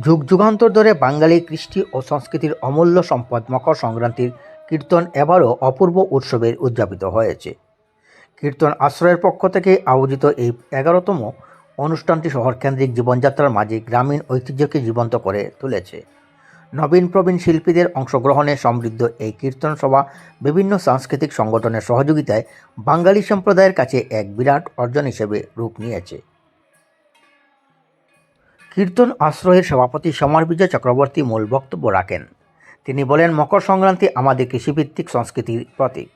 যুগ যুগান্তর ধরে বাঙালি কৃষ্টি ও সংস্কৃতির অমূল্য সম্পদ মকর সংক্রান্তির কীর্তন এবারও অপূর্ব উৎসবে উদযাপিত হয়েছে। কীর্তন আশ্রয়ের পক্ষ থেকে আয়োজিত এই 11তম অনুষ্ঠানটি শহরকেন্দ্রিক জীবনযাত্রার মাঝে গ্রামীণ ঐতিহ্যকে জীবন্ত করে তুলেছে। নবীন প্রবীণ শিল্পীদের অংশগ্রহণে সমৃদ্ধ এই কীর্তন সভা বিভিন্ন সাংস্কৃতিক সংগঠনের সহযোগিতায় বাঙালি সম্প্রদায়ের কাছে এক বিরাট অর্জন হিসেবে রূপ নিয়েছে। কীর্তন আশ্রয়ের সভাপতি সমর বিজয় চক্রবর্তী মূল বক্তব্য রাখেন। তিনি বলেন, মকর সংক্রান্তি আমাদের কৃষিভিত্তিক সংস্কৃতির প্রতীক।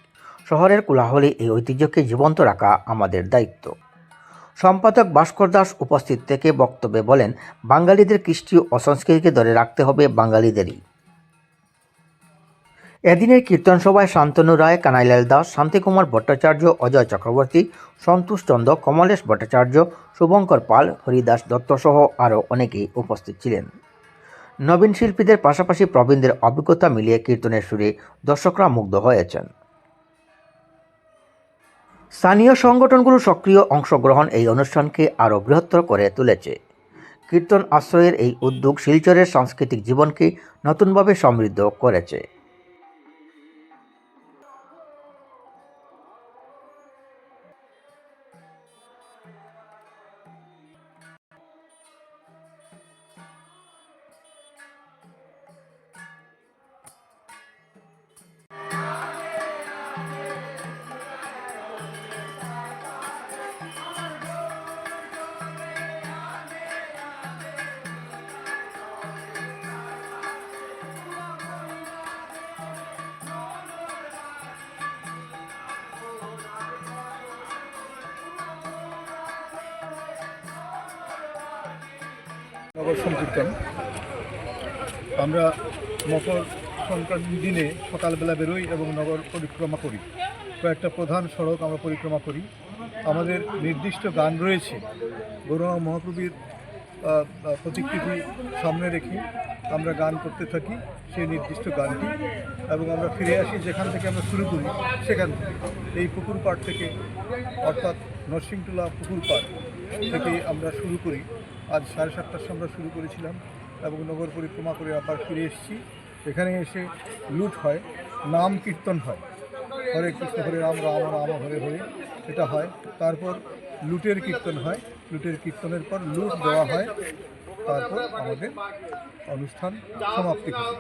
শহরের কোলাহলে এই ঐতিহ্যকে জীবন্ত রাখা আমাদের দায়িত্ব। সম্পাদক ভাস্কর দাস উপস্থিত থেকে বক্তব্যে বলেন, বাঙালিদের কৃষ্টি ও সংস্কৃতিকে ধরে রাখতে হবে বাঙালিদেরই। এদিনের কীর্তন সভায় শান্তনু রায়, কানাইলাল দাস, শান্তিকুমার ভট্টাচার্য, অজয় চক্রবর্তী, সন্তোষ চন্দ্র, কমলেশ ভট্টাচার্য, শুভঙ্কর পাল, হরিদাস দত্ত সহ আরও অনেকেই উপস্থিত ছিলেন। নবীন শিল্পীদের পাশাপাশি প্রবীণদের অভিজ্ঞতা মিলিয়ে কীর্তনের সুরে দর্শকরা মুগ্ধ হয়েছেন। স্থানীয় সংগঠনগুলোর সক্রিয় অংশগ্রহণ এই অনুষ্ঠানকে আরও বৃহত্তর করে তুলেছে। কীর্তন আশ্রয়ের এই উদ্যোগ শিলচরের সাংস্কৃতিক জীবনকে নতুনভাবে সমৃদ্ধ করেছে। নগর সংকীর্তন আমরা মকর সংক্রান্তির দিনে সকালবেলা বেরোই এবং নগর পরিক্রমা করি। কয়েকটা প্রধান সড়ক আমরা পরিক্রমা করি। আমাদের নির্দিষ্ট গান রয়েছে, গৌরঙ্গ মহাপ্রভুর প্রতিকৃতি সামনে রেখে আমরা গান করতে থাকি সেই নির্দিষ্ট গানটি, এবং আমরা ফিরে আসি যেখান থেকে আমরা শুরু করি সেখান থেকে, এই পুকুর পাড় থেকে, অর্থাৎ নরসিংটোলা পুকুর পাড় থেকে আমরা শুরু করি। আজ 7:30টার সময় আমরা শুরু করেছিলাম এবং নগর পরিক্রমা করে আবার ফিরে এসেছি। এখানে এসে লুট হয়, নাম কীর্তন হয়, হরে কৃষ্ণ হরে রাম রাম রাম হরে হরে, এটা হয়। তারপর লুটের কীর্তন হয়, লুটের কীর্তনের পর লুট দেওয়া হয়, তারপর আমাদের অনুষ্ঠান সমাপ্তি ঘটে।